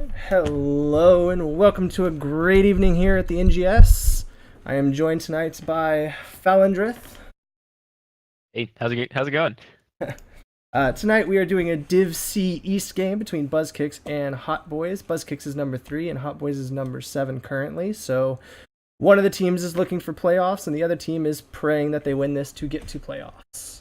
Hello and welcome to a great evening here at the NGS. I am joined tonight by Falendrith. Hey, how's it going? Tonight we are doing a Div C East game between Buzzkicks and Hot Boys. Buzzkicks is number 3 and Hot Boys is number 7 currently. So one of the teams is looking for playoffs and the other team is praying that they win this to get to playoffs.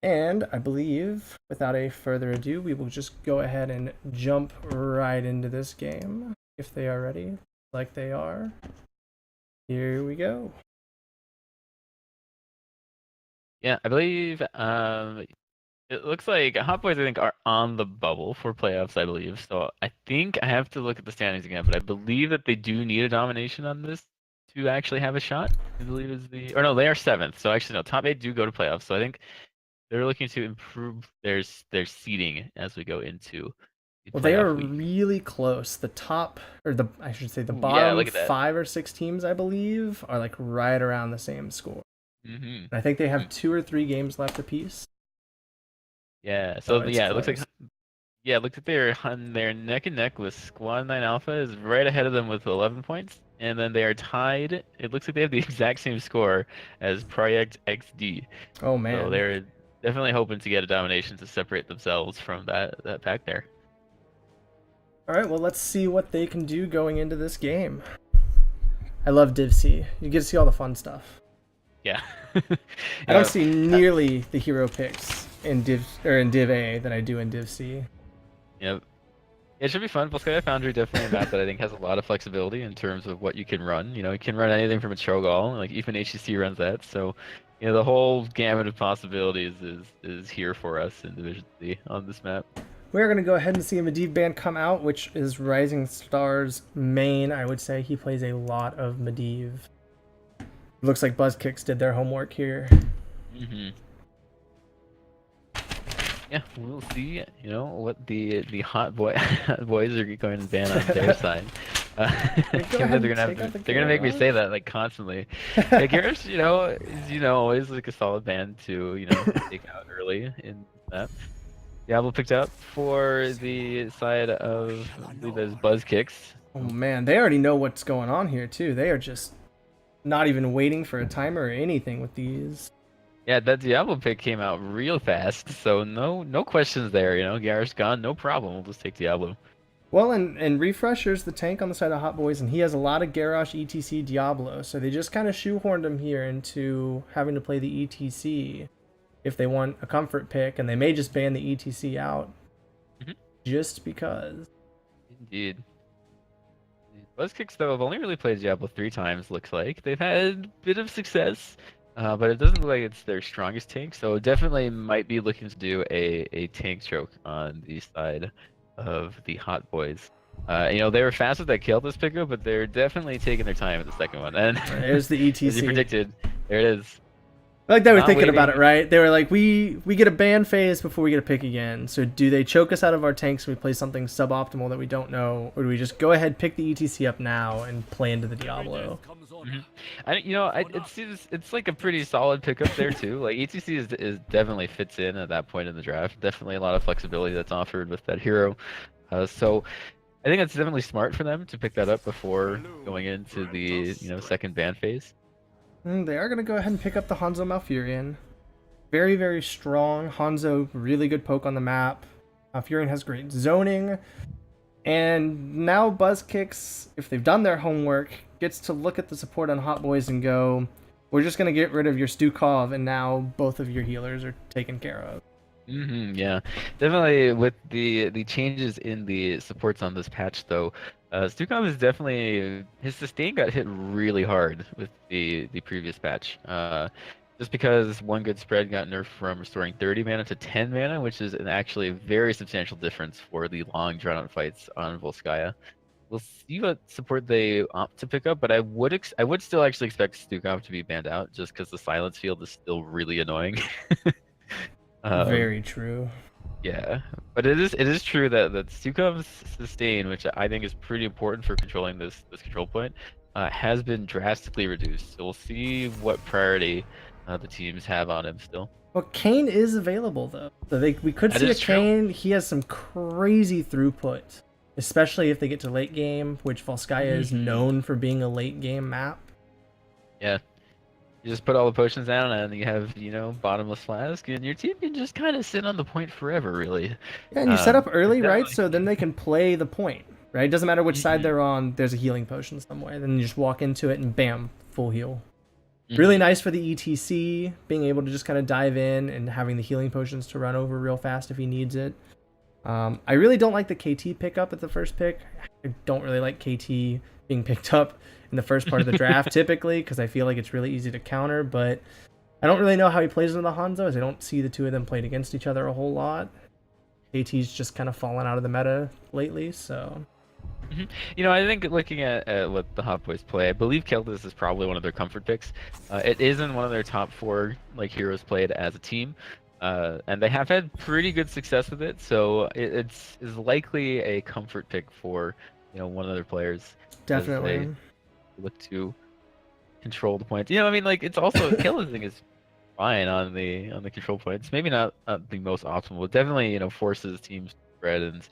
And I believe, without a further ado, we will just go ahead and jump right into this game. If they are ready, like they are. Here we go. Yeah, I believe it looks like Hot Boys I think are on the bubble for playoffs, I believe. So I think I have to look at the standings again, but I believe that they do need a domination on this to actually have a shot. I believe is the or no, they are seventh. So actually no, top eight do go to playoffs. So I think they're looking to improve their seeding as we go into the Well, they are playoff week. really close. The top, or the I should say, the Ooh, yeah, bottom look at that. 5 or 6 teams, I believe, are like right around the same score. Mm-hmm. And I think they have 2 or 3 games left apiece. Yeah, So so it's yeah, it looks like close. yeah, look at their neck and neck with Squad 9 Alpha is right ahead of them with 11 points, and then they are tied. It looks like they have the exact same score as Project XD. Oh So man. they're definitely hoping to get a domination to separate themselves from that pack there. All right, well, let's see what they can do going into this game. I love Div C. You get to see all the fun stuff. Yeah. I don't Yeah. see nearly the hero picks in Div A that I do in Div C. Yep. It should be fun. Volskaya Foundry definitely a map that I think has a lot of flexibility in terms of what you can run. You know, you can run anything from a Cho'Gall, like even HCC runs that. So, you know, the whole gamut of possibilities is here for us in Division C on this map. We're going to go ahead and see a Medivh band come out, which is Rising Star's main. I would say he plays a lot of Medivh. Looks like Buzzkicks did their homework here. Mm-hmm. Yeah, we'll see. You know what the hot boys are going to ban on their side. Go ahead and take out the They're gonna make me Garrosh. say that like constantly. Yeah, Garrus, you know, is always like a solid band to take out early in that. Diablo picked up for the side of I believe it's Buzz Kicks. Oh man, they already know what's going on here too. They are just not even waiting for a timer or anything with these. Yeah, that Diablo pick came out real fast, so no questions there. You know, Garrus gone, no problem. We'll just take Diablo. Well, and Refresher's the tank on the side of Hot Boys, and he has a lot of Garrosh, ETC, Diablo, so they just kind of shoehorned him here into having to play the ETC if they want a comfort pick, and they may just ban the ETC out Mhm. just because. Indeed. Buzzkicks, though, have only really played Diablo 3 times, looks like. They've had a bit of success, but it doesn't look like it's their strongest tank, so definitely might be looking to do a tank choke on the side of the Hot Boys. You know, they were fast with that kill this pickup, but they're definitely taking their time with the second one. And There's the as you ETC. predicted, there it is. Like they were Not thinking about waiting. it, right? They were like, we get a ban phase before we get a pick again. So do they choke us out of our tanks and we play something suboptimal that we don't know, or do we just go ahead, pick the ETC up now, and play into the Diablo? It's like a pretty solid pickup there too. Like ETC is definitely fits in at that point in the draft. Definitely a lot of flexibility that's offered with that hero. So I think it's definitely smart for them to pick that up before going into the second ban phase. They are going to go ahead and pick up the Hanzo Malfurion. Very, very strong. Hanzo, really good poke on the map. Malfurion has great zoning. And now Buzzkicks, if they've done their homework, gets to look at the support on Hot Boys and go, we're just going to get rid of your Stukov, and now both of your healers are taken care of. Yeah, definitely with the changes in the supports on this patch though, Stukov is definitely his sustain got hit really hard with the previous patch. Just because one good spread got nerfed from restoring 30 mana to 10 mana, which is actually a very substantial difference for the long drawn out fights on Volskaya. We'll see what support they opt to pick up, but I would still actually expect Stukov to be banned out just because the silence field is still really annoying. Um, Very true. yeah, but it is true that Stukov's sustain, which I think is pretty important for controlling this control point, has been drastically reduced. So we'll see what priority the teams have on him still. Well, Kane is available, though. So we could That see a is true. Kane. He has some crazy throughput, especially if they get to late game, which Volskaya is known for being a late game map. Yeah. You just put all the potions down and you have, bottomless flask, and your team can just kind of sit on the point forever, really. Yeah, and you set up It's early, right? definitely. So then they can play the point, right? It doesn't matter which side Mhm, they're on, there's a healing potion somewhere. Then you just walk into it and bam, full heal. Really mhm. nice for the ETC, being able to just kind of dive in and having the healing potions to run over real fast if he needs it. I really don't like the KT pickup at the first pick. I don't really like KT being picked up in the first part of the draft typically because I feel like it's really easy to counter, but I don't really know how he plays in the Hanzo as I don't see the two of them played against each other a whole lot. KT's just kind of fallen out of the meta lately, so Mhm. I think looking at what the Hot Boys play, I believe Keltis is probably one of their comfort picks. It isn't one of their top four heroes played as a team, and they have had pretty good success with it. So it's is likely a comfort pick for one of their players as they definitely. look to control the points. I mean, it's also Keltis thing is fine on the control points. Maybe not the most optimal, but definitely forces teams to spread and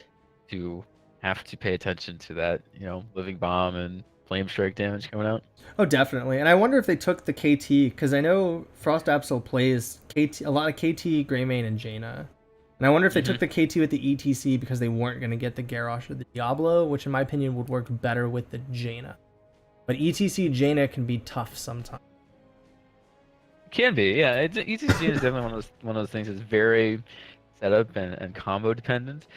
to have to pay attention to that living bomb and flame strike damage coming out. Oh, definitely. And I wonder if they took the KT because I know Frost Absol plays KT a lot of KT, Greymane, and Jaina. And I wonder if they took Hmm. the KT with the ETC because they weren't going to get the Garrosh or the Diablo, which in my opinion would work better with the Jaina. But ETC Jaina can be tough sometimes. Can be, yeah. ETC is definitely one of those things that's very setup and combo dependent.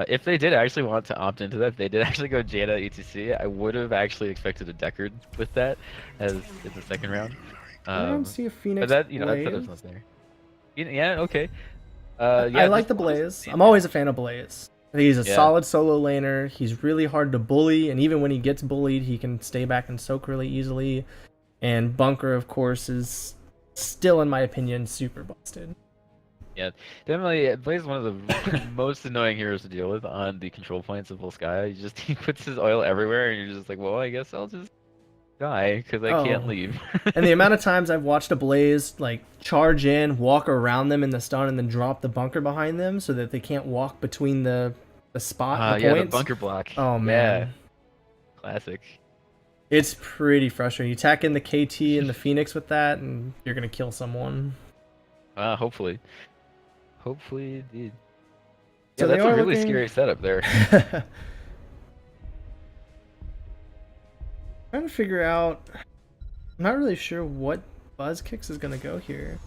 If they did actually want to opt into that, if they did actually go Jaina ETC, I would have actually expected a Deckard with that as in the second round. I don't Um, see a but Phoenix that setup's not Blaze. there. Yeah, okay. I Yeah, like just the honestly, Blaze. I'm always a fan of Blaze. I think he's a yeah. solid solo laner. He's really hard to bully, and even when he gets bullied, he can stay back and soak really easily. And Bunker, of course, is still, in my opinion, super busted. Yeah, definitely. Blaze is one of the most annoying heroes to deal with on the control points of Volskaya. He puts his oil everywhere, and you're just like, well, I guess I'll just die because I can't Oh, leave. and the amount of times I've watched a Blaze like charge in, walk around them in the stun, and then drop the bunker behind them so that they can't walk between the Yeah, the points. bunker block. Oh Yeah, man, classic. it's pretty frustrating. You tack in the KT and the Phoenix with that, and you're gonna kill someone. Hopefully, dude. Yeah, So they that's a are really looking. scary setup there. Trying to figure out. I'm not really sure what Buzz Kicks is gonna go here.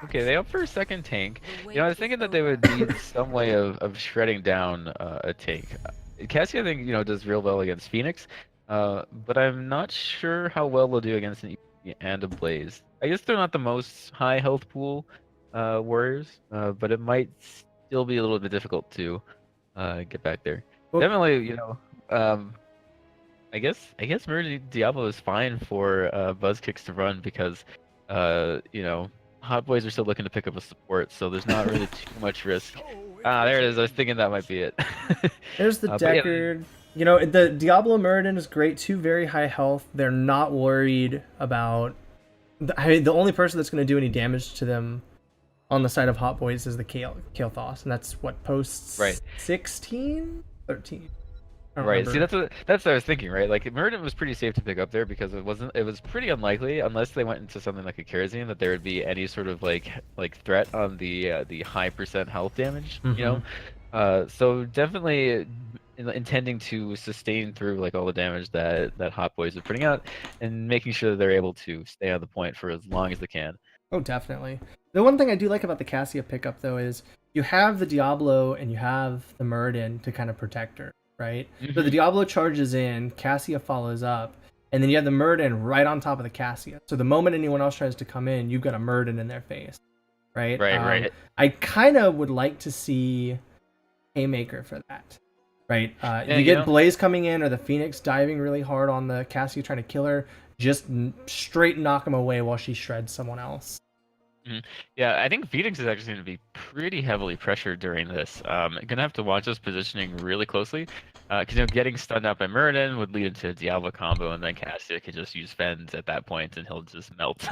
Okay, they up for a second tank. I was thinking that they would need some way of shredding down a tank. Cassie, I think, does real well against Phoenix, but I'm not sure how well they'll do against an E and a Blaze. I guess they're not the most high health pool warriors, but it might still be a little bit difficult to get back there. Well, Definitely, um, I guess Murder Diablo is fine for Buzz Kicks to run because Hot Boys are still looking to pick up a support, so there's not really too much risk. Ah, there it is. I was thinking that might be it. there's the But yeah, Deckard. You know, the Diablo Muradin is great. Two very high health. They're not worried about. I mean, the only person that's going to do any damage to them on the side of Hot Boys is the Kael'thas, and that's what right, post 16, 13. I don't right. See, remember. that's what I was thinking, right? Like Murden was pretty safe to pick up there because it was pretty unlikely unless they went into something like a Kerosene that there would be any sort of like threat on the high percent health damage, Mm-hmm. So definitely intending to sustain through like all the damage that Hot Boys are putting out and making sure that they're able to stay on the point for as long as they can. Oh, definitely. The one thing I do like about the Cassia pickup, though, is you have the Diablo and you have the Muradin to kind of protect her, right? So the Hmm. Diablo charges in, Cassia follows up, and then you have the Muradin right on top of the Cassia. So the moment anyone else tries to come in, you've got a Muradin in their face, right? Right, right. I kind of would like to see Haymaker for that, right? Yeah, You get Blaze coming in or the Phoenix diving really hard on the Cassia trying to kill her, just straight knock him away while she shreds someone else. Mhm. Yeah, I think Phoenix is actually going to be pretty heavily pressured during this. Gonna have to watch his positioning really closely, because getting stunned out by Muradin would lead into a Diablo combo, and then Cassia could just use Fens at that point, and he'll just melt.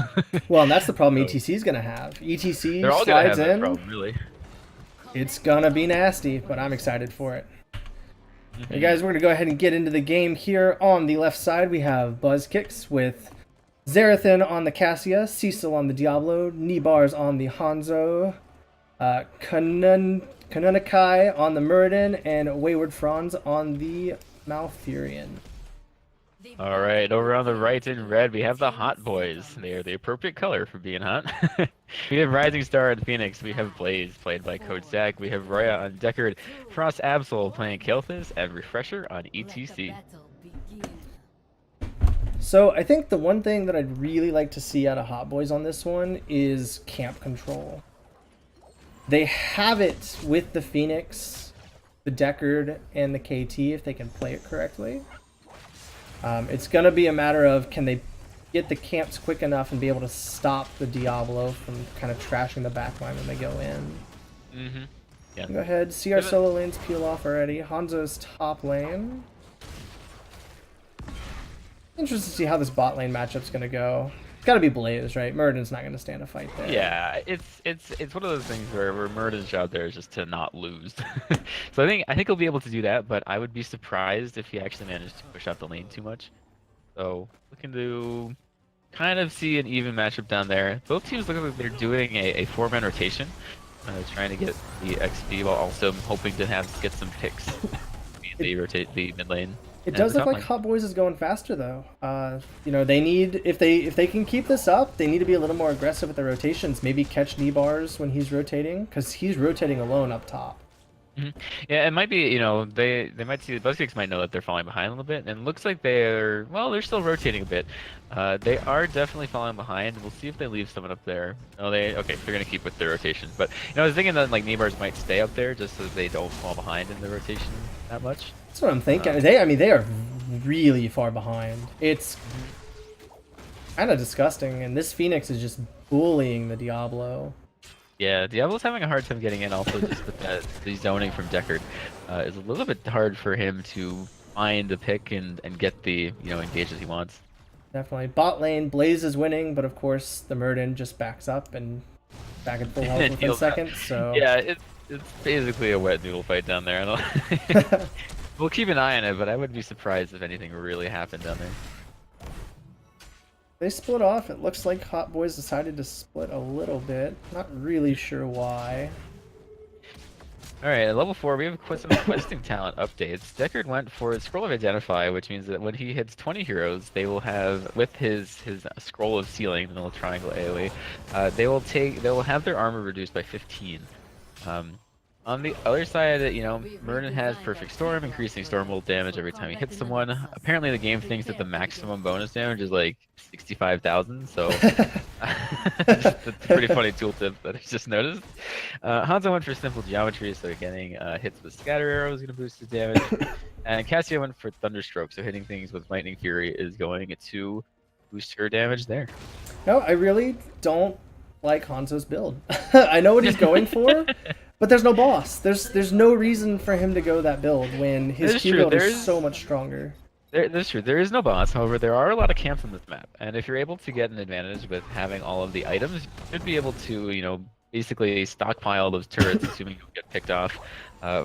Well, and that's the problem So ETC is going to have. ETC they're all gonna slides have that in. problem, really. It's going to be nasty, but I'm excited for it. Hey guys, we're going to go ahead and get into the game here. On the left side, we have Buzz Kicks with Zarathan on the Cassia, Cecil on the Diablo, Nibars on the Hanzo, Kanunikai on the Muradin, and Wayward Franz on the Malfurion. All right, over on the right in red, we have the Hot Boys. They are the appropriate color for being hot. We have Rising Star and Phoenix. We have Blaze, played by Coach Zach. We have Roya on Deckard, Frost Absol playing Kelthis, and Refresher on ETC. So I think the one thing that I'd really like to see out of Hot Boys on this one is camp control. They have it with the Phoenix, the Deckard, and the KT if they can play it correctly. It's going to be a matter of can they get the camps quick enough and be able to stop the Diablo from kind of trashing the backline when they go in. Yeah. Go ahead, see our solo lanes peel off already. Hanzo's top lane. Interested to see how this bot lane matchup's going to go. It's got to be Blaze, right? Muradin's not going to stand a fight there. Yeah, it's one of those things where Murder's job there is just to not lose. So I think he'll be able to do that, but I would be surprised if he actually managed to push out the lane too much. So looking to kind of see an even matchup down there. Both teams look like they're doing a 4-man rotation, trying to get the XP while also hoping to get some picks. They rotate the mid lane. It does look like Hot Boys is going faster though. You know, they need if they can keep this up, they need to be a little more aggressive with the rotations. Maybe catch Nibars when he's rotating, because he's rotating alone up top. Yeah, it might be, you know, they might see the Buzzkicks might know that they're falling behind a little bit, and it looks like they're still rotating a bit. They are definitely falling behind. We'll see if they leave someone up there. No, they're gonna keep with their rotation. But you know, I was thinking that like Nibars might stay up there just so they don't fall behind in the rotation that much. That's what I'm thinking. I mean, they are really far behind. It's kind of disgusting, and this Phoenix is just bullying the Diablo. Yeah, Diablo's having a hard time getting in. Also, just with the zoning from Deckard is a little bit hard for him to find the pick and get the engage as he wants. Definitely. Bot lane, Blaze is winning, but of course the Muradin just backs up and back at full health within seconds. So yeah, it's basically a wet noodle fight down there. We'll keep an eye on it, but I wouldn't be surprised if anything really happened down there. They split off. It looks like Hot Boys decided to split a little bit. Not really sure why. Alright, at level 4, we have some questing talent updates. Deckard went for his Scroll of Identify, which means that when he hits 20 heroes, they will have, with his Scroll of Sealing, the little triangle AoE, they will have their armor reduced by 15. On the other side, Muradin has Perfect Storm, increasing Stormbolt damage every time he hits someone. Apparently the game thinks that the maximum bonus damage is like 65,000, so that's a pretty funny tooltip that I just noticed. Hanzo went for Simple Geometry, so getting hits with Scatter Arrow is going to boost his damage. And Cassia went for Thunderstroke, so hitting things with Lightning Fury is going to boost her damage there. No, I really don't like Hanzo's build. I know what he's going for. But there's no boss. There's no reason for him to go that build when his Q build is so much stronger. That's true. There is no boss. However, there are a lot of camps on this map, and if you're able to get an advantage with having all of the items, you should be able to, basically stockpile those turrets, assuming you'll get picked off,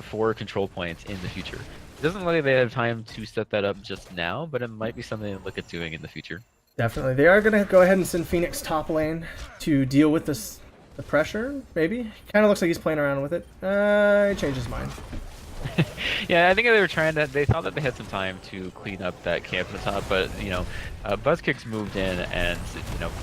for control points in the future. It doesn't look like they have time to set that up just now, but it might be something to look at doing in the future. Definitely. They are going to go ahead and send Phoenix top lane to deal with this. The pressure, maybe? Kind of looks like he's playing around with it. He changed his mind. Yeah, I think they thought that they had some time to clean up that camp on the top, but, Buzzkicks moved in and,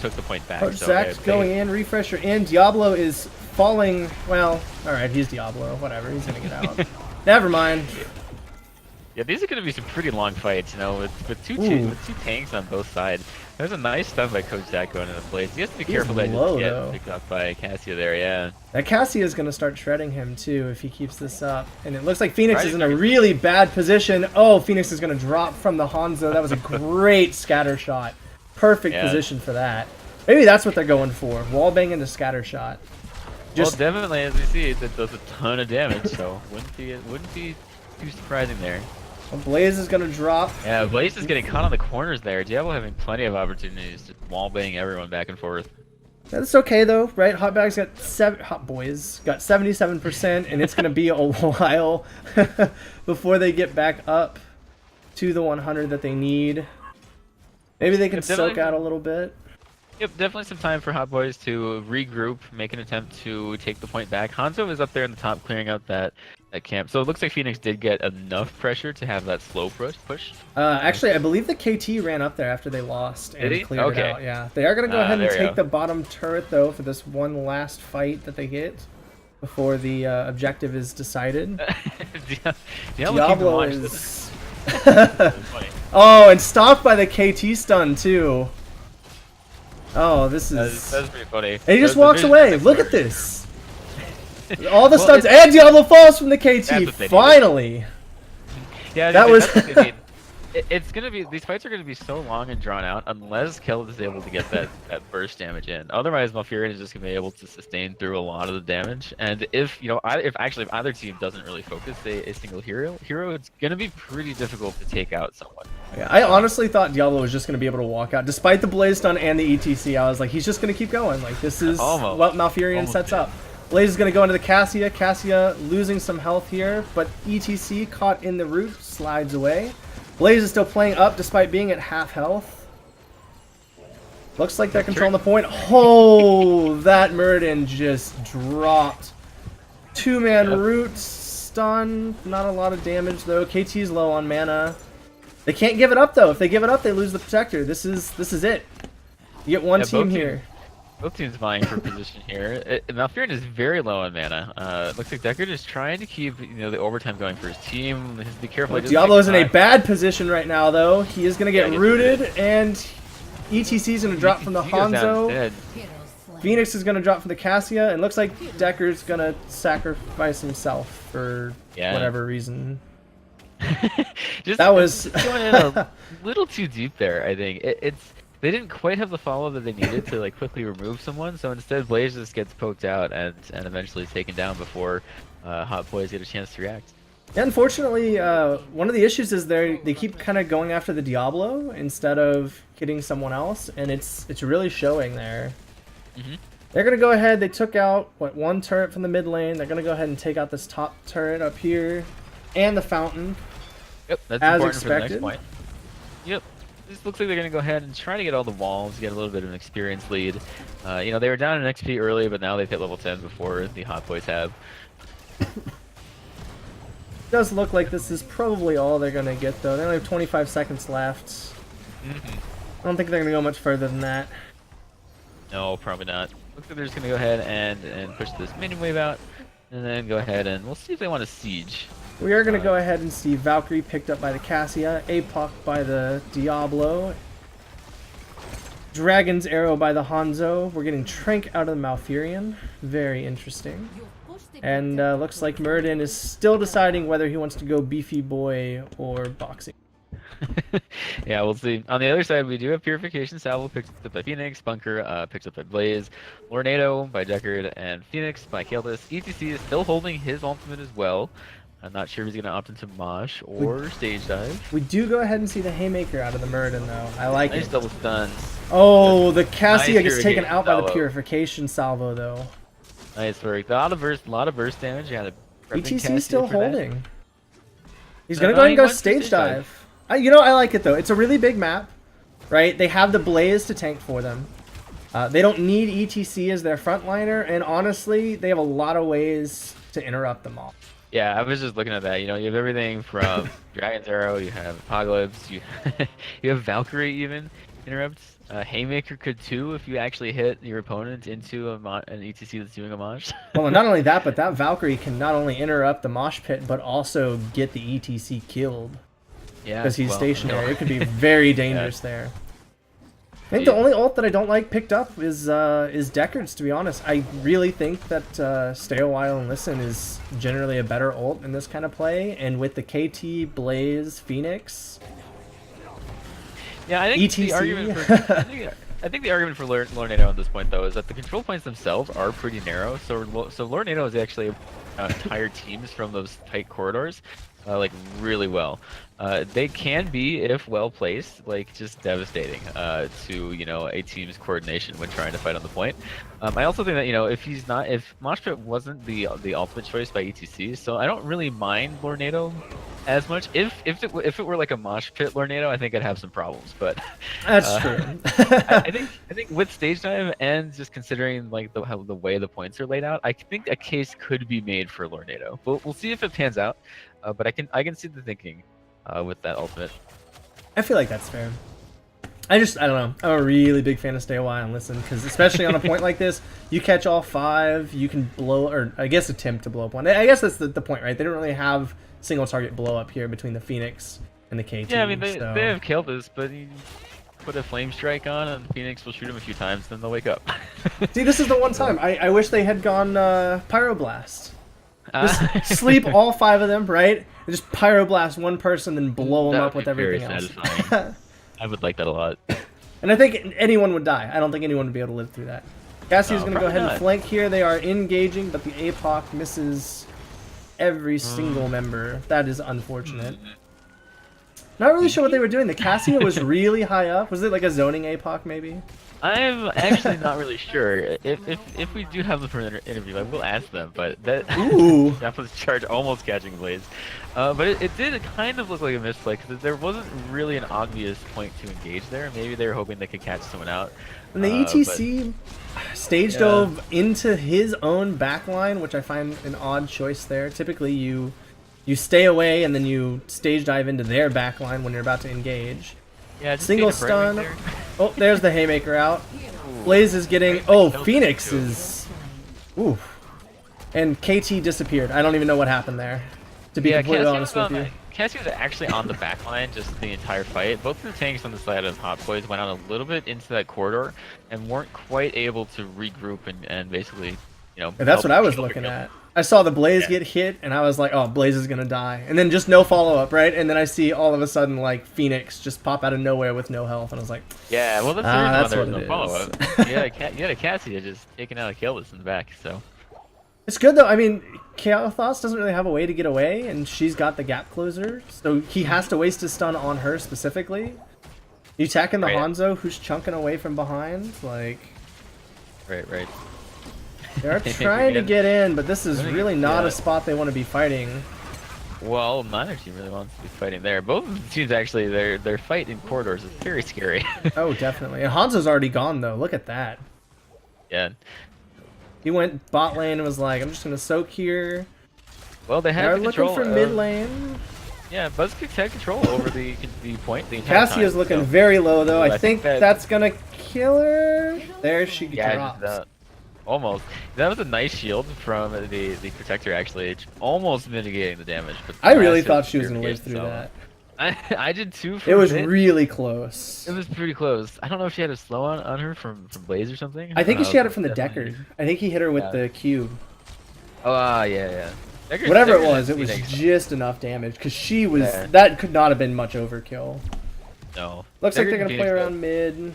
took the point back. So Zach's going in, Refresher in, Diablo is falling, well, alright, he's Diablo, whatever, he's gonna get out. Never mind. Yeah, these are going to be some pretty long fights, with two tanks on both sides. There's a nice stun by Coach Zach going into place. He has to be careful that he doesn't get picked up by Cassia there, yeah. That Cassia is going to start shredding him too if he keeps this up. And it looks like Phoenix is in a really bad position. Oh, Phoenix is going to drop from the Hanzo. That was a great scatter shot. Perfect position for that. Maybe that's what they're going for. Wallbang into scatter shot. Well, definitely, as we see, it does a ton of damage, so wouldn't be too surprising there. Well, Blaze is going to drop. Yeah, Blaze is getting caught on the corners there. Diablo having plenty of opportunities to wallbang everyone back and forth. That's okay though, right? Hot Boys got 77%, and it's gonna be a while before they get back up to the 100 that they need. Maybe they can Yep, soak out a little bit. Yep, definitely some time for Hot Boys to regroup, make an attempt to take the point back. Hanzo is up there in the top clearing out that camp. So it looks like Phoenix did get enough pressure to have that slow push. Actually, I believe the KT ran up there after they lost and cleared it out. Yeah, they are going to go ahead and take the bottom turret, though, for this one last fight that they get before the objective is decided. Diablo is... Oh, and stopped by the KT stun, too. Oh, this is... That's pretty funny. And he just walks away. Look at this. All the stuns, and Diablo falls from the KT. Finally. Yeah, that was... It's gonna be, these fights are gonna be so long and drawn out unless Kill is able to get that burst damage in. Otherwise, Malfurion is just gonna be able to sustain through a lot of the damage. And if if either team doesn't really focus a single hero, it's gonna be pretty difficult to take out someone. Yeah, I honestly thought Diablo was just gonna be able to walk out, despite the Blaze stun and the ETC. I was like, he's just gonna keep going. Like this is what Malfurion sets up. Blaze is gonna go into the Cassia. Cassia losing some health here, but ETC caught in the root slides away. Blaze is still playing up despite being at half health. Looks like they're controlling the point. Oh, that Muradin just dropped. Two-man root stun. Not a lot of damage though. KT's low on mana. They can't give it up though. If they give it up, they lose the protector. This is it. You get one team here. Both teams vying for position here. Malfurion is very low on mana. Looks like Deckard is trying to keep the overtime going for his team. He has to be careful. Diablo's in a bad position right now, though. He is going to get rooted, and ETC's going to drop from the Hanzo. Phoenix is going to drop from the Cassia, and looks like Deckard's going to sacrifice himself for whatever reason. That was going in a little too deep there, I think. They didn't quite have the follow that they needed to quickly remove someone, so instead Blaze just gets poked out and eventually taken down before Hot Boys get a chance to react. Yeah, unfortunately, one of the issues is they keep kind of going after the Diablo instead of hitting someone else, and it's really showing there. They're gonna go ahead. They took out one turret from the mid lane. They're gonna go ahead and take out this top turret up here, and the fountain. Yep, that's as important expected. For the next point. Yep. This looks like they're going to go ahead and try to get all the walls, get a little bit of an experience lead. They were down in XP early, but now they've hit level 10 before the Hot Boys have. It does look like this is probably all they're going to get, though. They only have 25 seconds left. I don't think they're going to go much further than that. No, probably not. Looks like they're just going to go ahead and push this minion wave out, and then go ahead and we'll see if they want to siege. We are going to go ahead and see Valkyrie picked up by the Cassia, Apoc by the Diablo, Dragon's Arrow by the Hanzo. We're getting Trank out of the Malfurion. Very interesting. And looks like Muradin is still deciding whether he wants to go Beefy Boy or Boxing. Yeah, we'll see. On the other side, we do have Purification Salvo picked up by Phoenix, Bunker picked up by Blaze, Lornado by Deckard, and Phoenix by Kael'thas. ETC is still holding his ultimate as well. I'm not sure if he's going to opt into Mosh or Stage Dive. We do go ahead and see the Haymaker out of the Muradin, though. I like it. Nice double stun. Oh, the Cassia gets taken out by the salvo. Purification Salvo, though. Nice work. A lot of burst damage. You had a ETC still holding. He's going to go ahead and go Stage Dive. I like it, though. It's a really big map, right? They have the Blaze to tank for them. They don't need ETC as their frontliner, and honestly, they have a lot of ways to interrupt them all. Yeah, I was just looking at that. You have everything from Dragon's Arrow, you have Apocalypse, you have Valkyrie even interrupts. Haymaker could too if you actually hit your opponent into an ETC that's doing a mosh. Well, not only that, but that Valkyrie can not only interrupt the mosh pit, but also get the ETC killed. Yeah, because he's stationary. It could be very dangerous there. I think the only ult that I don't like picked up is Deckard's, to be honest. I really think that Stay a While and Listen is generally a better ult in this kind of play, and with the KT, Blaze, Phoenix, yeah, I think ETC. the argument for I think the argument for Lornado at this point, though, is that the control points themselves are pretty narrow. So Lornado is actually entire teams from those tight corridors, like really well. They can be, if well placed, like just devastating to a team's coordination when trying to fight on the point. I also think that if Mosh Pit wasn't the ultimate choice by ETC, so I don't really mind Lornado as much. If it were like a Mosh Pit Lornado, I think I'd have some problems. But That's true. I think with stage dive and just considering like the way the points are laid out, I think a case could be made for Lornado. We'll see if it pans out. But I can see the thinking with that ultimate. I feel like that's fair. I don't know. I'm a really big fan of stay a while and listen, because especially on a point like this, you catch all 5, you can blow, or I guess attempt to blow up one. I guess that's the point, right? They don't really have single target blow up here between the Phoenix and the KT. Yeah, I mean they have killed this, but you put a flame strike on and Phoenix will shoot him a few times, then they'll wake up. See, this is the one time I wish they had gone Pyroblast. Just sleep all 5 of them, right? And just pyroblast one person, then blow them up with everything else. I would like that a lot. And I think anyone would die. I don't think anyone would be able to live through that. Cassie's going to go ahead and flank here. They are engaging, but the APOC misses every single member. That is unfortunate. Not really sure what they were doing. The Cassia was really high up. Was it like a zoning APOC maybe? I'm actually not really sure. If we do have them for an interview, I will ask them. But that was charge almost catching Blaze. But it did kind of look like a misplay because there wasn't really an obvious point to engage there. Maybe they were hoping they could catch someone out. And the ETC stage dove into his own backline, which I find an odd choice there. Typically you stay away and then you stage dive into their backline when you're about to engage. Yeah, single stun. Oh, there's the haymaker out. Blaze is getting. Oh, Phoenix is. Ooh. And KT disappeared. I don't even know what happened there. To be completely honest with you. Cassie was actually on the back line just the entire fight. Both of the tanks on the side of Hot Boys went out a little bit into that corridor and weren't quite able to regroup and basically, And that's what I was looking at. I saw the Blaze get hit, and I was like, oh, Blaze is going to die. And then just no follow-up, right? And then I see all of a sudden, like, Phoenix just pop out of nowhere with no health, and I was like, yeah, well, that's the reason there's no follow-up. You had a Cassia just taking out a kill this in the back, so. It's good, though. I mean, Chaothos doesn't really have a way to get away, and she's got the gap closer, so he has to waste his stun on her specifically. You attacking the Hanzo, who's chunking away from behind, like... Right. They're trying to get in, but this is really not a spot they want to be fighting. Well, neither team really wants to be fighting there. Both of the teams actually, their fight in corridors is very scary. Oh, definitely. And Hanzo's already gone though. Look at that. Yeah. He went bot lane and was like, "I'm just gonna soak here." Well, they're looking for mid lane. Yeah, BuzzKicks had control over the point the entire time. Cassia's looking very low though. I think that's gonna kill her. There she drops. Almost. That was a nice shield from the protector actually, almost mitigating the damage. But I really thought she was gonna live through that. I did too. It was really close. It was pretty close. I don't know if she had a slow on her from Blaze or something. I think she had it from the Deckard. I think he hit her with the cube. Oh yeah. Whatever it was just enough damage because she was. That could not have been much overkill. No. Looks like they're gonna play around mid.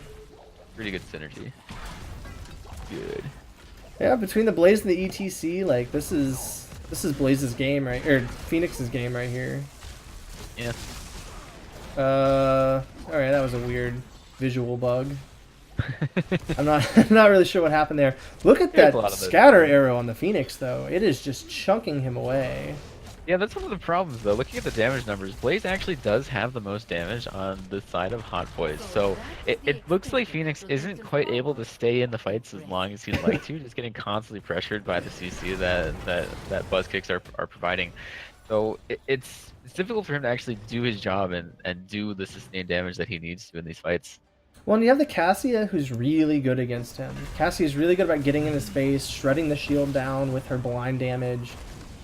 Pretty good synergy. Good. Yeah, between the Blaze and the ETC, like this is Blaze's game right, or Phoenix's game right here. Yeah. All right, that was a weird visual bug. I'm not really sure what happened there. Look at that scatter arrow on the Phoenix though. It is just chunking him away. Yeah, that's one of the problems though. Looking at the damage numbers, Blaze actually does have the most damage on the side of Hot Boys. So it looks like Phoenix isn't quite able to stay in the fights as long as he'd like to, just getting constantly pressured by the CC that BuzzKicks are providing. So it's difficult for him to actually do his job and do the sustained damage that he needs to in these fights. Well, and you have the Cassia who's really good against him. Cassia's really good about getting in his face, shredding the shield down with her blind damage.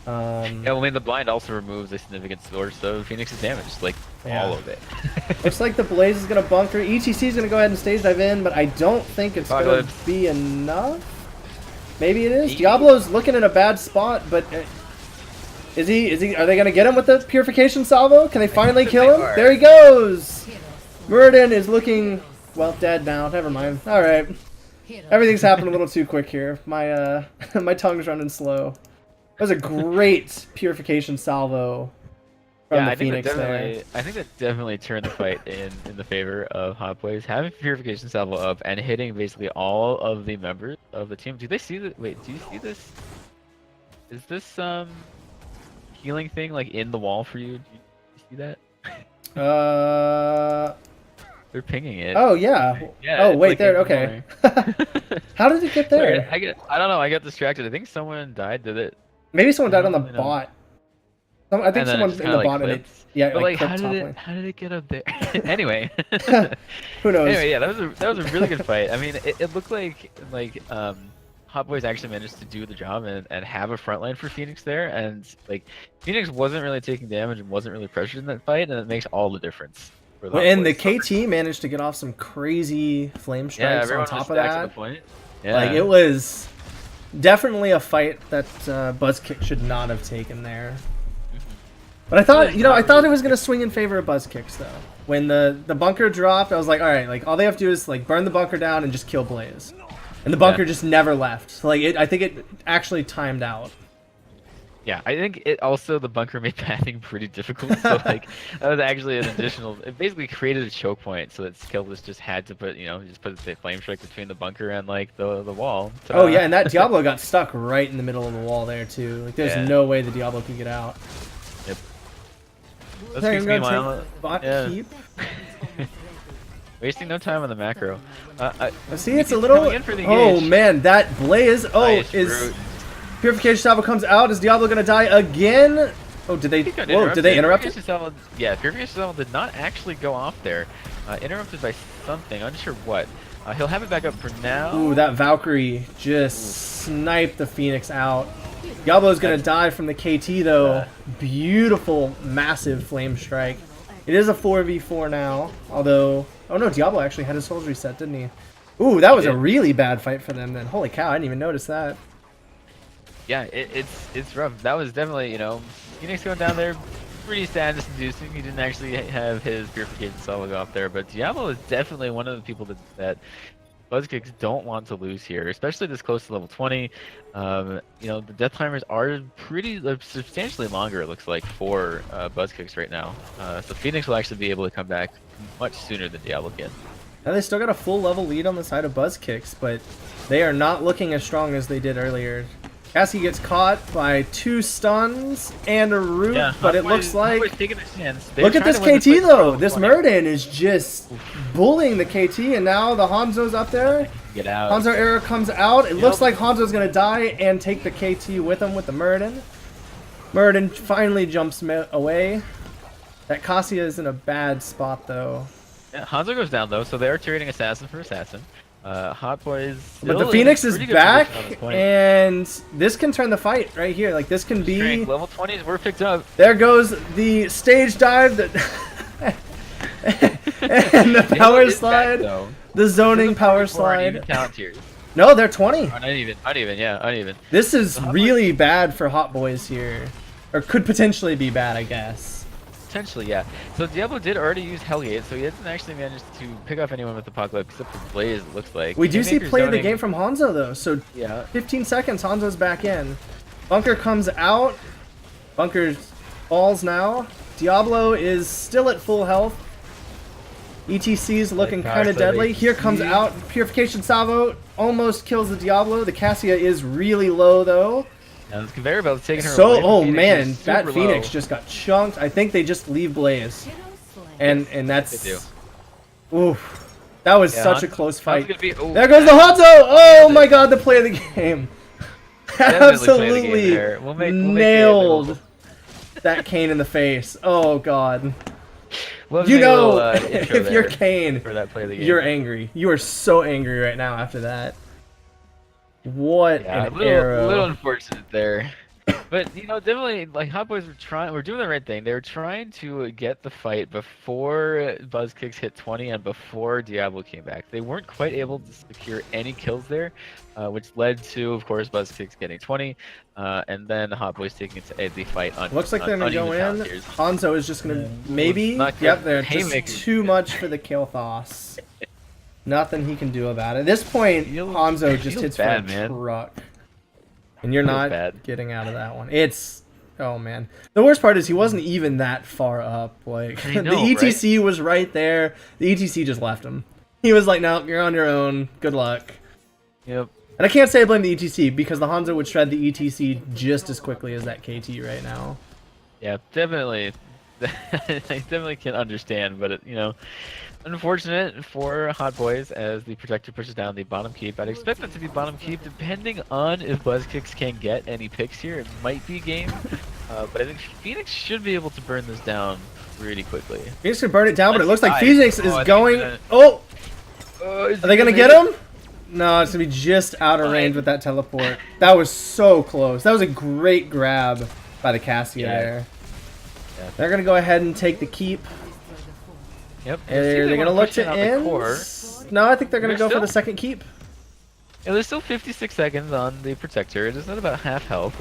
Yeah, well, I mean, the blind also removes a significant source, so Phoenix is damaged, like all of it. Looks like the Blaze is going to bunker. ETC is going to go ahead and stage dive in, but I don't think it's going to be enough. Maybe it is. Diablo's looking in a bad spot, but is he? Are they going to get him with the purification salvo? Can they finally kill him? There he goes. Muradin is looking well, dead now. Never mind. All right. Everything's happened a little too quick here. My my tongue's running slow. That was a great purification salvo from Yeah, the I think that Phoenix there. definitely, I think that definitely turned the fight in the favor of Hot Boys. Having Purification Salvo up and hitting basically all of the members of the team. Do they see the? Wait, do you see this? Is this healing thing like in the wall for you? Do you see that? They're pinging it. Oh yeah. Yeah. Oh it's, wait, like, there. in the Okay. corner. How did it get Sorry, there? I don't know. I got distracted. I think someone died. Did it? Maybe someone I died on the don't really know. bot. I think And then it someone just in kinda, the like, bot and it, clipped. yeah, But like, clipped top lane. how did it get up there? Anyway. Who knows? Anyway, yeah, that was a really good fight. I mean, it looked like Hot Boys actually managed to do the job and have a front line for Phoenix there, and like Phoenix wasn't really taking damage and wasn't really pressured in that fight, and it makes all the difference. For the Hot And the Boys. KT managed to get off some crazy flame Yeah, strikes on everyone top was of stacked to that. the point. Yeah. Like it was definitely a fight that Buzzkick should not have taken there. But I thought, I thought it was gonna swing in favor of Buzzkicks though. When the bunker dropped, I was like, all right, like all they have to do is like burn the bunker down and just kill Blaze, and the bunker just never left. So, like I think it actually timed out. Yeah, I think it also the bunker made pathing pretty difficult. So like that was actually an additional. It basically created a choke point, so that Skillless just had to put just put the flame strike between the bunker and like the wall. Oh yeah, and that Diablo got stuck right in the middle of the wall there too. Like there's no way the Diablo could get out. Yep. That's keep. Wasting no time on the macro. See, it's a little. Oh man, that Blaze. Oh, nice is route. Purification Salvo comes out? Is Diablo gonna die again? Oh, did they? Whoa, did they interrupt it? Yeah, Purification Salvo did not actually go off there. Interrupted by something. I'm unsure what. He'll have it back up for now. Ooh, that Valkyrie just sniped the Phoenix out. Diablo's gonna die from the KT though. Beautiful, massive flame strike. It is a 4v4 now, although... Oh no, Diablo actually had his souls reset, didn't he? Ooh, that was a really bad fight for them then. Holy cow, I didn't even notice that. Yeah, it's rough. That was definitely, Phoenix going down there, pretty status-inducing. He didn't actually have his Purification Salvo go off there, but Diablo is definitely one of the people that Buzzkicks don't want to lose here, especially this close to level 20. The death timers are substantially longer, it looks like, for Buzzkicks right now. So Phoenix will actually be able to come back much sooner than Diablo can. Now they still got a full level lead on the side of Buzzkicks, but they are not looking as strong as they did earlier. Cassie gets caught by 2 stuns and a root, but it looks like... Look at this KT though! This Muradin is just bullying the KT, and now the Hanzo's up there. Get out. Hanzo era comes out. It looks like Hanzo's gonna die and take the KT with him with the Muradin. Muradin finally jumps away. That Cassia is in a bad spot though. Yeah, Hanzo goes down though, so they are trading assassin for assassin. Hot Boys. But the Phoenix is back, and this can turn the fight right here. Like this can be level 20s were picked up. There goes the stage dive that and the power slide, back, the zoning power slide. No, they're 20. Oh, uneven, yeah, uneven. This is really bad for Hot Boys here, or could potentially be bad, I guess. Potentially, yeah. So Diablo did already use Hellgate, so he hasn't actually managed to pick up anyone with Apocalypse except for Blaze, it looks like. We do see play of the game from Hanzo, though, so 15 seconds, Hanzo's back in. Bunker comes out. Bunker falls now. Diablo is still at full health. ETC's looking kind of deadly. Here comes out. Purification Salvo almost kills the Diablo. The Cassia is really low, though. And this conveyor belt's taking her away. So, oh man, that Phoenix just got chunked. I think they just leave Blaze, and that's. Oof, that was such a close fight. There goes the Hanzo! Oh my God, the play of the game. Absolutely nailed that Kane in the face. Oh God. If you're Kane, you're angry. You are so angry right now after that. What an arrow. A little unfortunate there. But, definitely, like, Hot Boys we're doing the right thing. They were trying to get the fight before Buzzkicks hit 20 and before Diablo came back. They weren't quite able to secure any kills there, which led to, of course, Buzzkicks getting 20, and then Hot Boys taking the fight on. Looks like they're going to go in. Hanzo is just going to maybe. Yep, they're just too much for the Kael'thas. Nothing he can do about it. At this point, Hanzo just hits for a truck. And you're not getting out of that one. It's... Oh, man. The worst part is he wasn't even that far up. Like, the ETC was right there. The ETC just left him. He was like, no, you're on your own. Good luck. Yep. And I can't say I blame the ETC, because the Hanzo would shred the ETC just as quickly as that KT right now. Yeah, definitely. I definitely can understand, but, unfortunate for Hot Boys as the Protector pushes down the bottom keep. I'd expect that to be bottom keep, depending on if Buzzkicks can get any picks here. It might be game, but I think Phoenix should be able to burn this down really quickly. Phoenix can burn it down, but it looks like Phoenix is going... Oh! Are they going to get him? No, it's going to be just out of range with that teleport. That was so close. That was a great grab by the Cassia there. Yeah. They're going to go ahead and take the keep. Yep. They're going to look to end. No, I think they're going to go for the second keep. Yeah, there's still 56 seconds on the Protector. It is not about half health.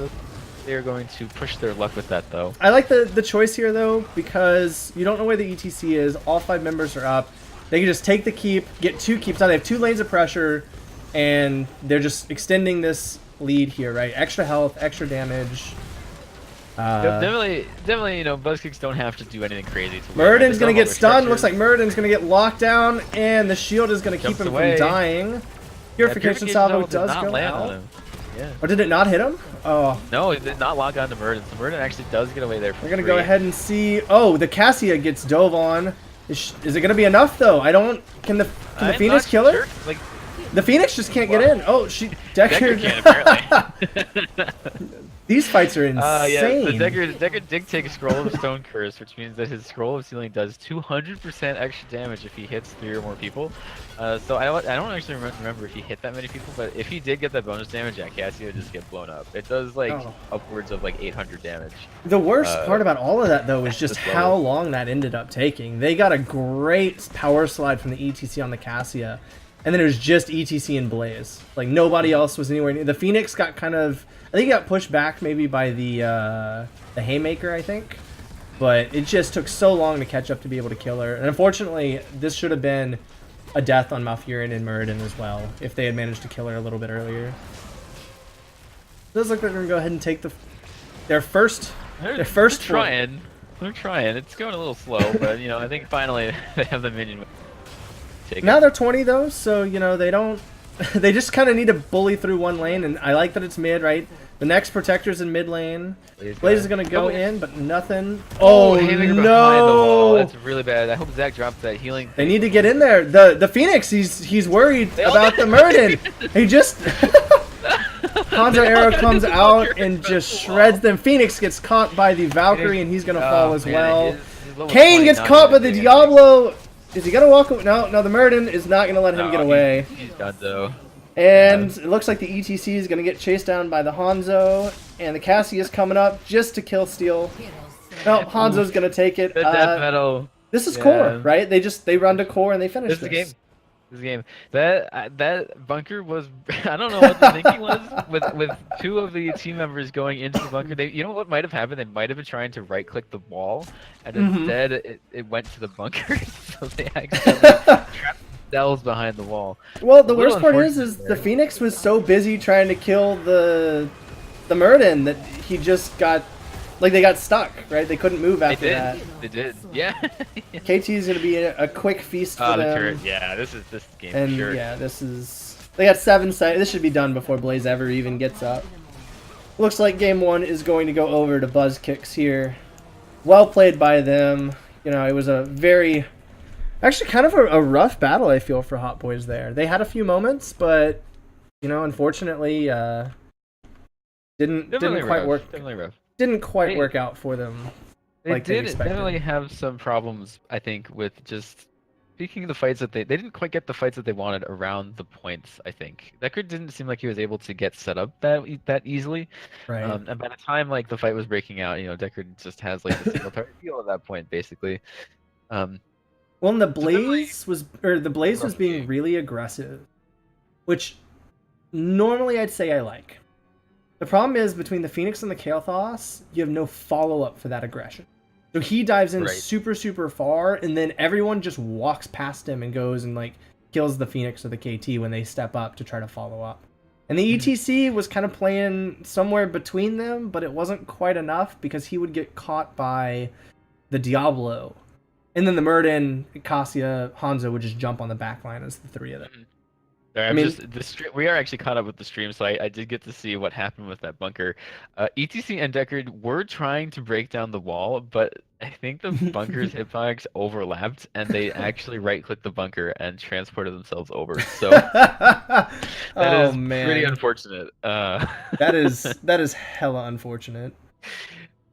They are going to push their luck with that, though. I like the choice here, though, because you don't know where the ETC is. All 5 members are up. They can just take the keep, get 2 keeps out. They have 2 lanes of pressure, and they're just extending this lead here, right? Extra health, extra damage. Definitely, Buzzkicks don't have to do anything crazy. Murden's going to get stunned. Looks like Murden's going to get locked down, and the shield is going to keep him from dying. Purification salvo does go out. Yeah. Or did it not hit him? Oh. No, it did not lock on to Murden. So Murden actually does get away there. We're going to go ahead and see. Oh, the Cassia gets dove on. Is it going to be enough, though? Can the Phoenix kill her? Sure. Like, the Phoenix just can't get in. Oh, Decker can, apparently. These fights are insane. Yeah, the Decker did take a Scroll of Stone Curse, which means that his Scroll of Sealing does 200% extra damage if he hits 3 or more people. So I don't actually remember if he hit that many people, but if he did get that bonus damage, yeah, Cassia would just get blown up. It does upwards of 800 damage. The worst part about all of that, though, is just how long that ended up taking. They got a great power slide from the ETC on the Cassia, and then it was just ETC and Blaze. Like, nobody else was anywhere near. The Phoenix got kind of... I think he got pushed back maybe by the Haymaker, I think. But it just took so long to catch up to be able to kill her. And unfortunately, this should have been a death on Malfurion and Muradin as well, if they had managed to kill her a little bit earlier. It does look like they're going to go ahead and take their first trying. They're trying. It's going a little slow, but, I think finally they have the minion. Now they're 20, though, so, they don't... They just kind of need to bully through one lane, and I like that it's mid, right? The next Protector's in mid lane. Blaze is going to go in, but nothing. Oh, no! That's really bad. I hope Zach drops that healing. They need to get in there. The Phoenix, he's worried about the Murden. He just... Hanzo Arrow comes out and just shreds them. Phoenix gets caught by the Valkyrie, and he's going to fall as well. Kane gets caught by the Diablo. Is he going to walk away? No, the Murden is not going to let him get away. He's done, though. And it looks like the ETC is going to get chased down by the Hanzo, and the Cassie is coming up just to kill Steel. No, Hanzo's going to take it. The death metal. This is core, right? They run to core and they finish this. This game. That bunker was... I don't know what the thinking was with 2 of the team members going into the bunker. You know what might have happened? They might have been trying to right-click the wall, and instead it went to the bunker, so they accidentally trapped themselves behind the wall. Well, the worst part is the Phoenix was so busy trying to kill the Murden that he just got... Like, they got stuck, right? They couldn't move after that. They did, yeah. KT is going to be a quick feast for them. The turret. Yeah, this game, and sure. Yeah, this is... They got 7 seconds. This should be done before Blaze ever even gets up. Looks like game 1 is going to go over to Buzzkicks here. Well played by them. It was a very... Actually, kind of a rough battle, I feel, for Hot Boys there. They had a few moments, but, unfortunately, didn't quite work. Definitely rough. Didn't quite work out for them. They did definitely have some problems, I think, with just speaking of the fights that they didn't quite get the fights that they wanted around the points. I think Decker didn't seem like he was able to get set up that easily. Right. And by the time the fight was breaking out, Decker just has the single target deal at that point, basically. Well, and the Blaze was being really aggressive, which normally I'd say I like. The problem is, between the Phoenix and the Kael'thas, you have no follow-up for that aggression. So he dives in super, super far, and then everyone just walks past him and goes and, kills the Phoenix or the KT when they step up to try to follow up. And the ETC was kind of playing somewhere between them, but it wasn't quite enough because he would get caught by the Diablo. And then the Murden, Cassia, Hanzo would just jump on the back line as the three of them. Sorry, I mean, we are actually caught up with the stream, so I did get to see what happened with that bunker. ETC and Deckard were trying to break down the wall, but I think the bunker's hitbox overlapped, and they actually right-clicked the bunker and transported themselves over. So that oh is man, pretty unfortunate. that is hella unfortunate.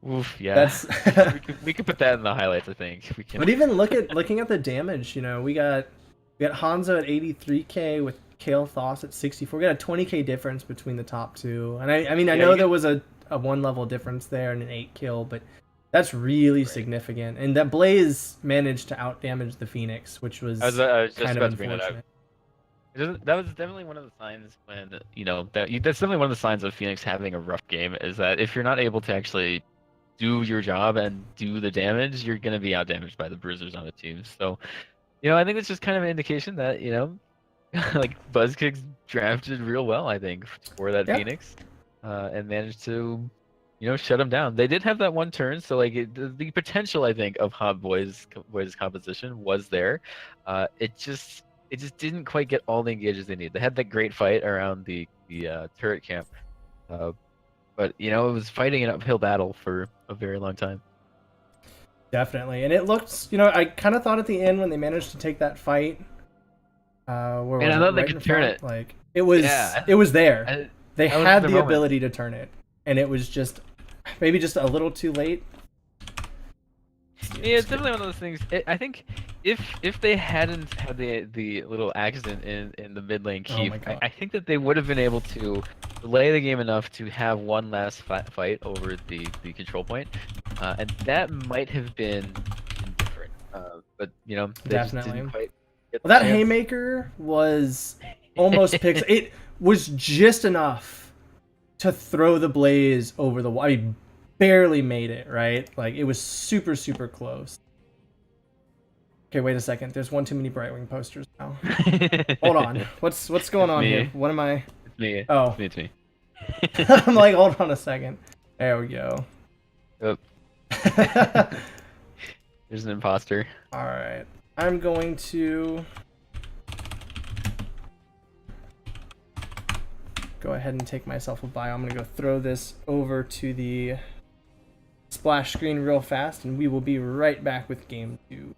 Oof, yeah. That's we could put that in the highlights, I think. We can. But even looking at the damage, you know, we got Hanzo at 83k with Kale Thoss at 64. We got a 20k difference between the top two. And I mean, I know there was a 1 level difference there and an 8 kill, but that's really significant. And that Blaze managed to outdamage the Phoenix, which was, I was just kind about of to bring that up. unfortunate. That was definitely one of the signs when, you know, that's definitely one of the signs of Phoenix having a rough game, is that if you're not able to actually do your job and do the damage, you're going to be outdamaged by the bruisers on the team. So, you know, I think it's just kind of an indication that, you know, like Buzzkicks drafted real well, I think, for that Phoenix, and managed to, you know, shut them down. They did have that one turn, so like the potential, I think, of Hot Boys' composition was there. It just didn't quite get all the engages they need. They had that great fight around the turret camp, but you know, it was fighting an uphill battle for a very long time. Definitely. And it looked, you know, I kind of thought at the end when they managed to take that fight, where was I it? thought they Right could in turn front? it. Like it was, Yeah. it was there. They that was had the the moment. ability to turn it, and it was just maybe just a little too late. Yeah, it's definitely one of those things. I think if they hadn't had the little accident in the mid lane keep, my God. I think that they would have been able to delay the game enough to have one last fight over the control point, and that might have been different. But you know, they just Definitely. didn't quite get Well, that the chance. haymaker was almost pixel. It was just enough to throw the Blaze over the wall. I mean, barely made it, right? Like it was super close. Okay, wait a second. There's one too many Brightwing posters now. Hold on. What's going on here? What am I? It's me. Oh, It's me. I'm like, hold on a second. There we go. Oh. There's an imposter. All right. I'm going to go ahead and take myself a bio. I'm going to go throw this over to the splash screen real fast, and we will be right back with game 2.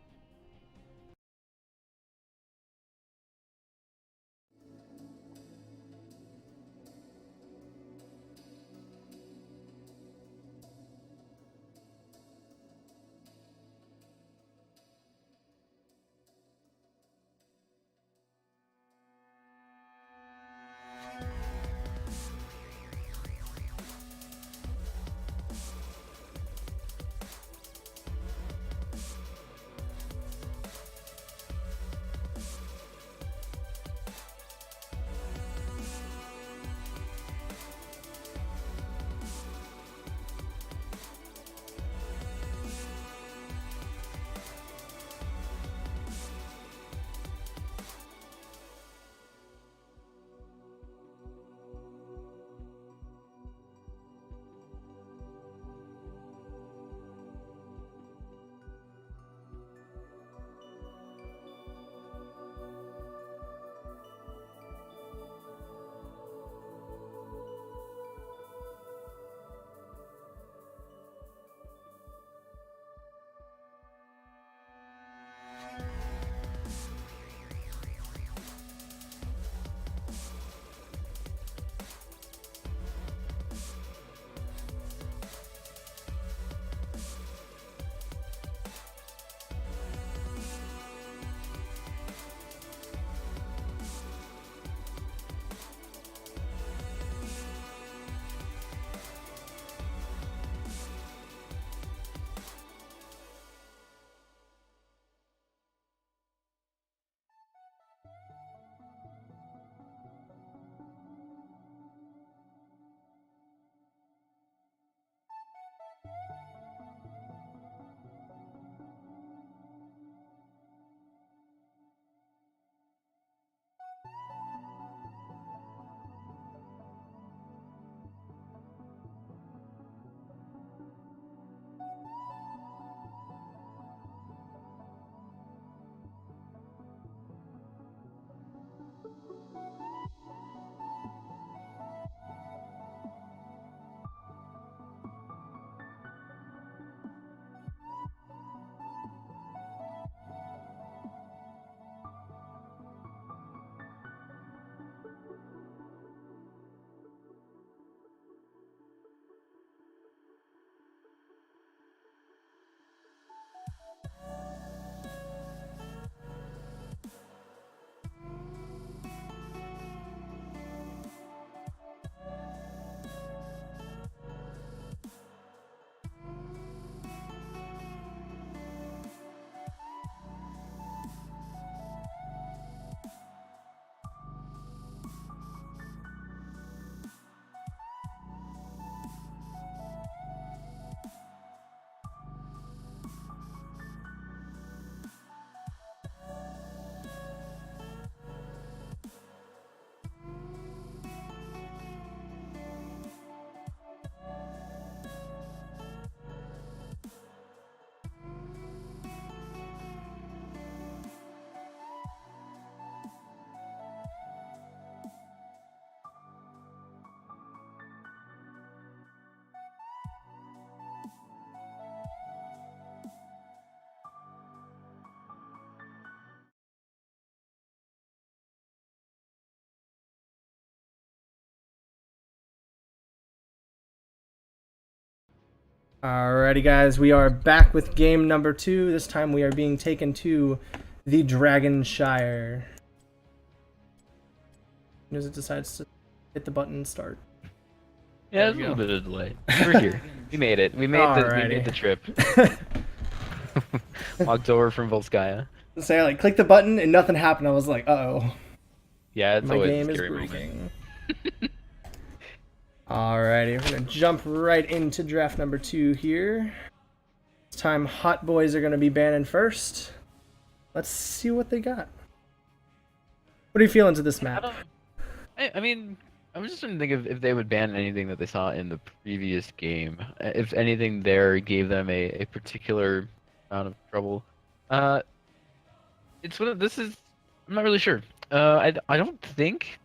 Alrighty, guys, we are back with game number 2. This time we are being taken to the Dragonshire. As it decides to hit the button and start. Yeah, there's a little bit of delay. We're here. We made it. We made the trip. Walked over from Volskaya. So I clicked the button and nothing happened. I was like, uh-oh. Yeah, it's My always game a is scary breaking. Alrighty, we're gonna jump right into draft number 2 here. This time Hot Boys are gonna be banning first. Let's see what they got. What are you feeling to this map? I mean, I was just trying to think if they would ban anything that they saw in the previous game. If anything there gave them a particular amount of trouble. It's one of this is I'm not really sure. I don't think,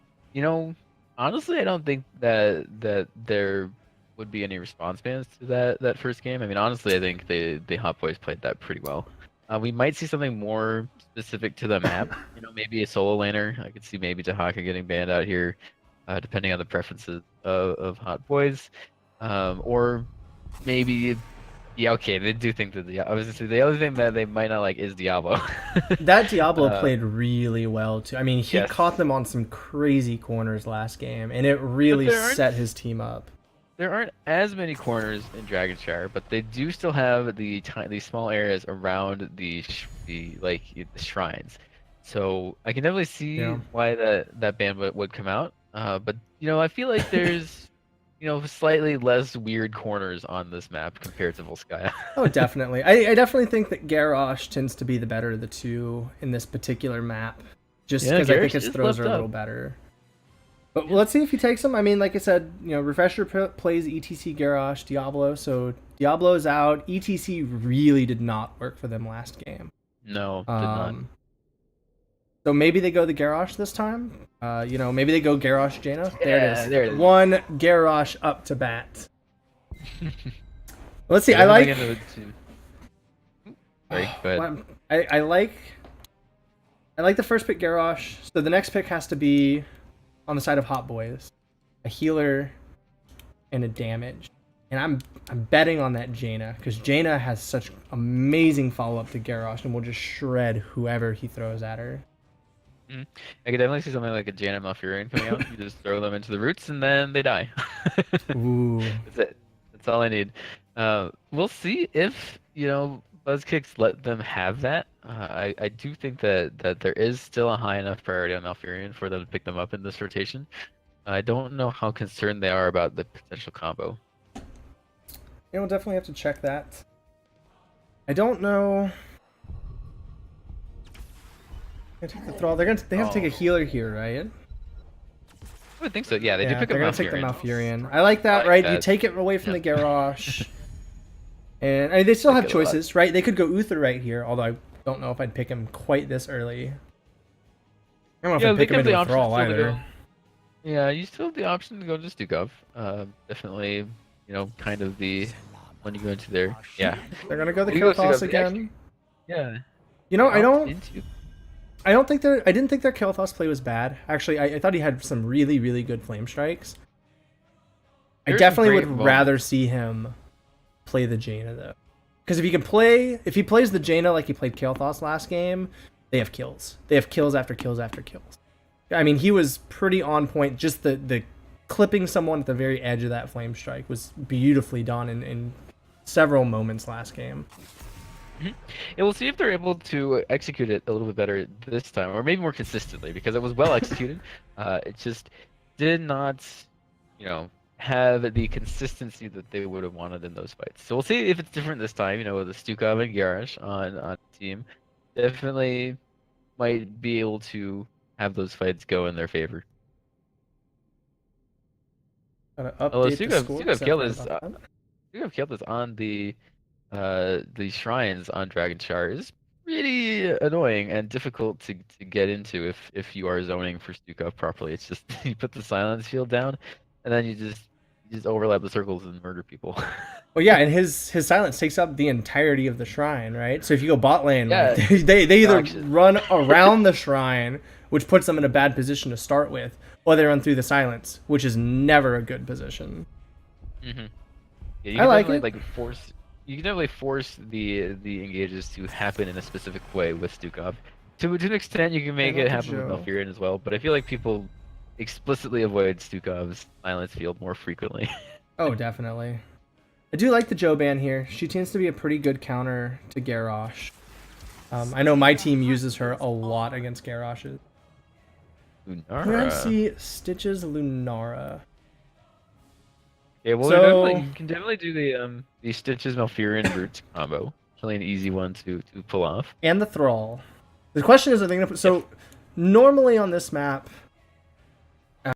honestly I don't think that there would be any response bans to that first game. I mean, honestly, I think the Hot Boys played that pretty well. We might see something more specific to the map. Maybe a solo laner. I could see maybe Tahaka getting banned out here, depending on the preferences of Hot Boys, or maybe. Yeah, okay, they do think that I was gonna say the other thing that they might not like is Diablo. That Diablo played really well too. I mean, he Yes. caught them on some crazy corners last game, and it really set his team up. There aren't as many corners in Dragonshire, but they do still have these small areas around the shrines. So I can definitely see why that ban would come out. But I feel like there's slightly less weird corners on this map compared to Volskaya. Oh, definitely. I definitely think that Garrosh tends to be the better of the two in this particular map, just because I think his throws are a little better. But let's see if he takes them. I mean, like I said, Refresher plays ETC Garrosh, Diablo, so Diablo's out. ETC really did not work for them last game. No, did not. So maybe they go the Garrosh this time. Maybe they go Garrosh Jaina. There it is. There it is. One Garrosh up to bat. Let's see. I like. Sorry, go ahead. I like the first pick Garrosh. So the next pick has to be on the side of Hot Boys, a healer and a damage. And I'm betting on that Jaina, because Jaina has such amazing follow up to Garrosh and will just shred whoever he throws at her. I could definitely see something like a Jaina Malfurion coming out. You just throw them into the roots and then they die. Ooh. That's it. That's all I need. We'll see if Buzzkicks let them have that. I do think that there is still a high enough priority on Malfurion for them to pick them up in this rotation. I don't know how concerned they are about the potential combo. We'll definitely have to check that. I don't know. Take the thrall. They have to take a healer here, right? I would think so. Yeah, they do pick up Malfurion. They're gonna take the Malfurion. I like that, right? You take it away from the Garrosh. And I mean, they still have choices, right? They could go Uther right here, although I don't know if I'd pick him quite this early. I don't know if I'd pick him into a thrall either. Yeah, you still have the option to go to Stukov. Definitely, kind of the when you go into there. Yeah. They're gonna go the Kael'thas again. Yeah. I didn't think their Kael'thas play was bad. Actually, I thought he had some really, really good flame strikes. I definitely would rather see him play the Jaina though. Because if he plays the Jaina like he played Kael'thas last game, they have kills. They have kills after kills after kills. I mean, he was pretty on point. Just the clipping someone at the very edge of that flame strike was beautifully done in several moments last game. Yeah, we'll see if they're able to execute it a little bit better this time, or maybe more consistently, because it was well executed. It just did not, have the consistency that they would have wanted in those fights. So we'll see if it's different this time. With the Stukov and Garrosh on the team, definitely might be able to have those fights go in their favor. Stukov killed us on the shrines on Dragonshire is pretty annoying and difficult to get into if you are zoning for Stukov properly. It's just you put the silence shield down, and then you just overlap the circles and murder people. Well, yeah, and his silence takes up the entirety of the shrine, right? So if you go bot lane, they either run around the shrine, which puts them in a bad position to start with, or they run through the silence, which is never a good position. Yeah, you I can like definitely it. like force. You can definitely force the engages to happen in a specific way with Stukov. To an extent, you can make Channel it to happen with Joe. Malfurion as well, but I feel like people explicitly avoid Stukov's silence field more frequently. Oh, definitely. I do like the Joe ban here. She tends to be a pretty good counter to Garrosh. I know my team uses her a lot against Garroshes. Lunara. UMC Stitches Lunara. Yeah, well, they're definitely So you can definitely do the Stitches Malfurion Roots combo. Really an easy one to pull off. and the Thrall. The question is, are they gonna put If so? Normally on this map,